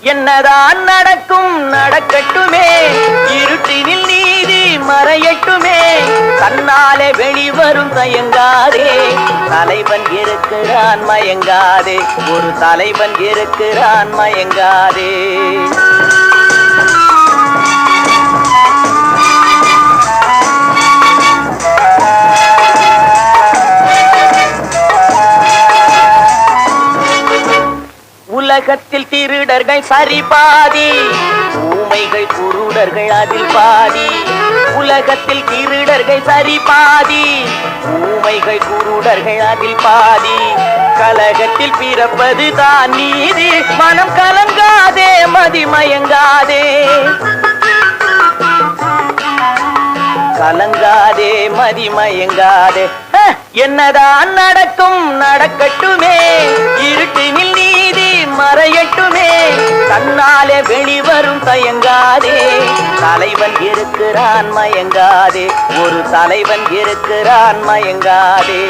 என்னதான் நடக்கும் நடக்கட்டுமே, இருட்டினில் நீதி மறையட்டுமே, தன்னாலே வெளிவரும் தயங்காதே, தலைவன் இருக்கிறான் மயங்காதே, ஒரு தலைவன் இருக்கிறான் மயங்காதே. உலகத்தில் திருடர்கள் சரி பாதி, ஊமைகள் குருடர்கள் அதில் பாதி. உலகத்தில் திருடர்கள் சரி பாதி, ஊமைகள் குருடர்கள் அதில் பாதி. கலகத்தில் பிறப்பது தான் நீதி, மனம் கலங்காதே மதிமயங்காதே, கலங்காதே மதிமயங்காதே. என்னதான் நடக்கும் நடக்கட்டுமே, இருட்டினில் நீதி மறையட்டுமே, தன்னாலே வெளிவரும் தயங்காதே, தலைவன் இருக்கிறான் மயங்காதே, ஒரு தலைவன் இருக்கிறான் மயங்காதே.